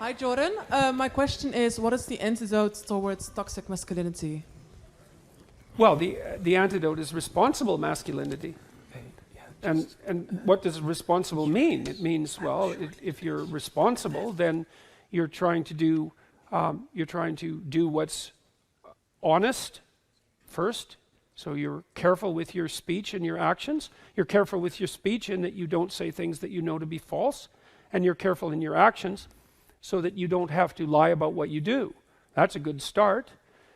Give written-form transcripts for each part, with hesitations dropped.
Hi, Jordan. My question is, what is the antidote towards toxic masculinity? Well, the antidote is responsible masculinity. And what does responsible mean? It means, well, if you're responsible, then you're trying to do what's honest first. So you're careful with your speech and your actions. You're careful with your speech in that you don't say things that you know to be false. And you're careful in your actions so that you don't have to lie about what you do. That's a good start.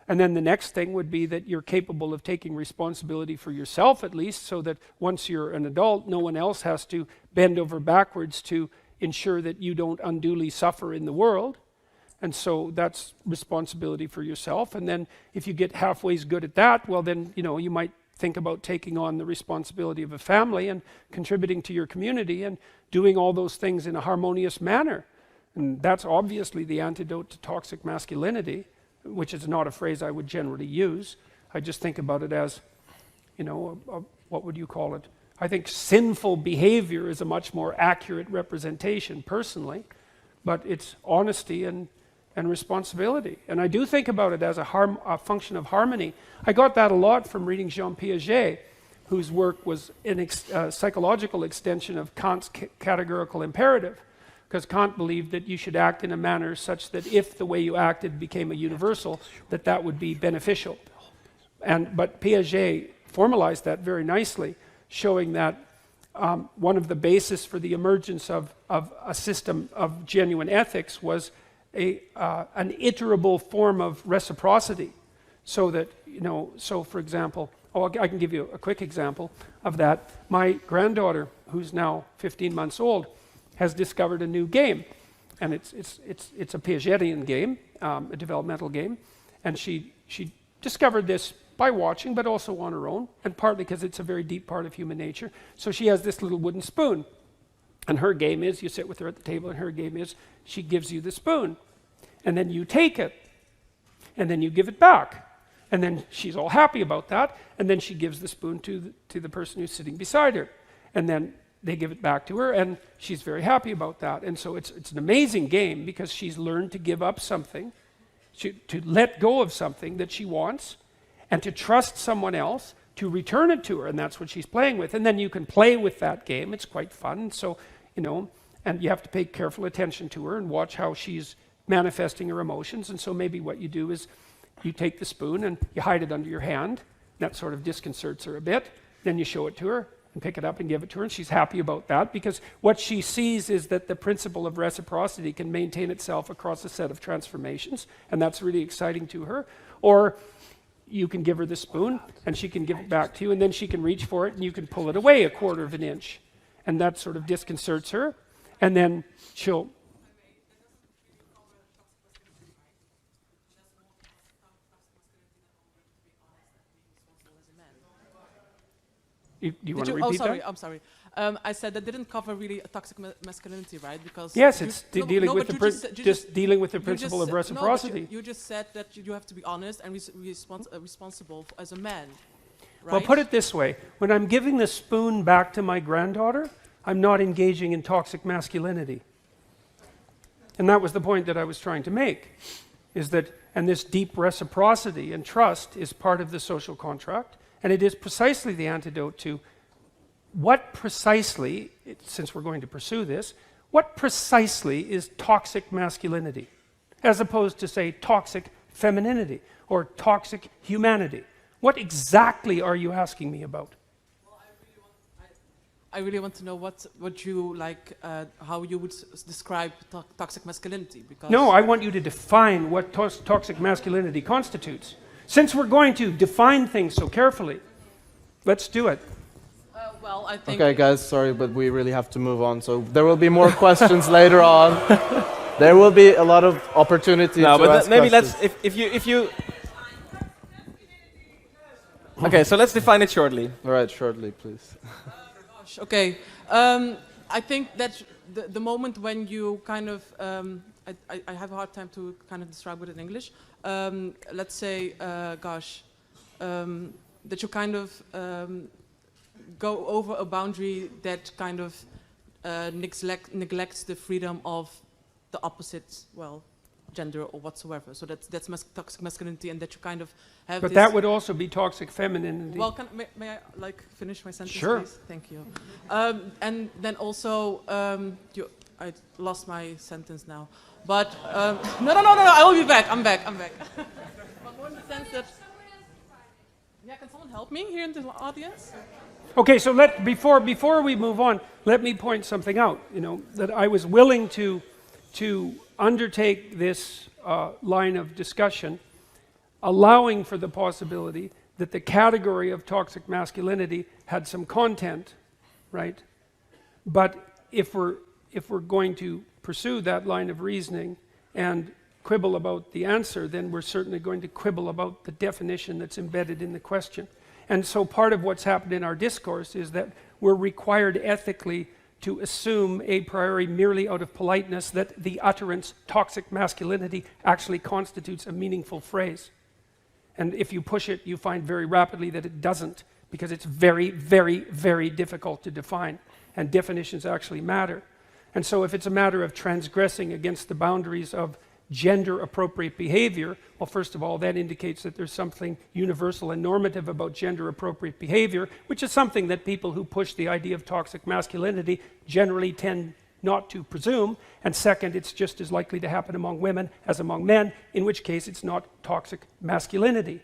And then the next thing would be that you're capable of taking responsibility for yourself at least, so that once you're an adult, no one else has to bend over backwards to ensure that you don't unduly suffer in the world. And so that's responsibility for yourself. And then if you get halfway good at that, well then, you might think about taking on the responsibility of a family and contributing to your community and doing all those things in a harmonious manner. And that's obviously the antidote to toxic masculinity, which is not a phrase I would generally use. I just think about it as, what would you call it? I think sinful behavior is a much more accurate representation personally, but it's honesty and responsibility. And I do think about it as a function of harmony. I got that a lot from reading Jean Piaget, whose work was a psychological extension of Kant's categorical imperative. Because Kant believed that you should act in a manner such that if the way you acted became a universal, that would be beneficial. But Piaget formalized that very nicely, showing that one of the bases for the emergence of a system of genuine ethics was an iterable form of reciprocity. So that, so for example, I can give you a quick example of that. My granddaughter, who's now 15 months old, has discovered a new game, and it's a Piagetian game, a developmental game, and she discovered this by watching, but also on her own, and partly because it's a very deep part of human nature. So she has this little wooden spoon, and her game is you sit with her at the table, and her game is she gives you the spoon, and then you take it, and then you give it back, and then she's all happy about that, and then she gives the spoon to the person who's sitting beside her, and then they give it back to her, and she's very happy about that. And so it's an amazing game because she's learned to give up something, to let go of something that she wants, and to trust someone else to return it to her, and that's what she's playing with. And then you can play with that game. It's quite fun. So, and you have to pay careful attention to her and watch how she's manifesting her emotions. And so maybe what you do is you take the spoon and you hide it under your hand. That sort of disconcerts her a bit. Then you show it to her and pick it up and give it to her, and she's happy about that because what she sees is that the principle of reciprocity can maintain itself across a set of transformations, and that's really exciting to her. Or you can give her the spoon and she can give it back to you, and then she can reach for it and you can pull it away 1/4 of an inch, and that sort of disconcerts her, and then she'll you want to repeat that? I'm sorry. I said that didn't cover really a toxic masculinity, right? Because yes, it's dealing with the principle of reciprocity. No, you just said that you have to be honest and responsible as a man. Right? Well, put it this way: when I'm giving the spoon back to my granddaughter, I'm not engaging in toxic masculinity. And that was the point that I was trying to make, is that, and this deep reciprocity and trust is part of the social contract. And it is precisely the antidote to what precisely, since we're going to pursue this, what precisely is toxic masculinity, as opposed to, say, toxic femininity or toxic humanity? What exactly are you asking me about? Well, I really want to know what you like, how you would describe toxic masculinity. Because no, I want you to define what toxic masculinity constitutes. Since we're going to define things so carefully, let's do it. Well, I think... Okay, guys, sorry, but we really have to move on. So there will be more questions later on. There will be a lot of opportunities to ask maybe questions. let's, if you... Okay, so let's define it shortly. All right, shortly, please. Okay, I think that the moment when you kind of... I have a hard time to kind of describe it in English. Let's say, that you kind of go over a boundary that kind of neglects the freedom of the opposite, well, gender or whatsoever. So that's toxic masculinity, and that you kind of have. But this that would also be toxic femininity. Well, may I like finish my sentence, Sure. please? Thank you. And then also, I lost my sentence now. But no, I will be back. I'm back. But more in the sense that. Yeah, can someone help me here in the audience? Okay, so before we move on, let me point something out. You know, that I was willing to undertake this line of discussion, allowing for the possibility that the category of toxic masculinity had some content, right? But if we're going to pursue that line of reasoning and quibble about the answer, then we're certainly going to quibble about the definition that's embedded in the question. And so part of what's happened in our discourse is that we're required ethically to assume a priori, merely out of politeness, that the utterance toxic masculinity actually constitutes a meaningful phrase. And if you push it, you find very rapidly that it doesn't, because it's very, very, very difficult to define, and definitions actually matter. And so if it's a matter of transgressing against the boundaries of gender-appropriate behavior, well, first of all, that indicates that there's something universal and normative about gender-appropriate behavior, which is something that people who push the idea of toxic masculinity generally tend not to presume. And second, it's just as likely to happen among women as among men, in which case it's not toxic masculinity.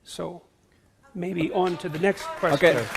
So maybe on to the next question. Okay.